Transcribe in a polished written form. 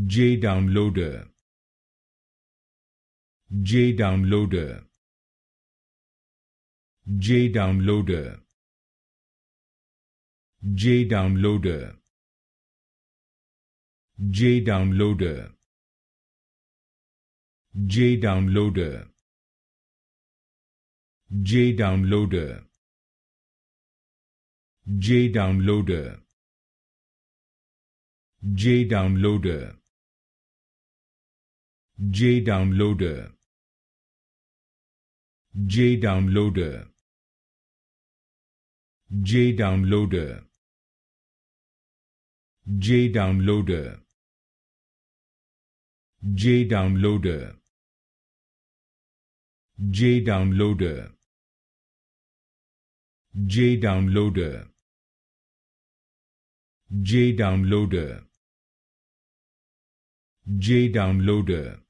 J downloader, J downloader, J downloader, J downloader, J downloader, J downloader, J downloader, J downloader, J downloader, J downloader, J downloader, J downloader, J downloader, J downloader, J downloader, J downloader, J downloader, J downloader,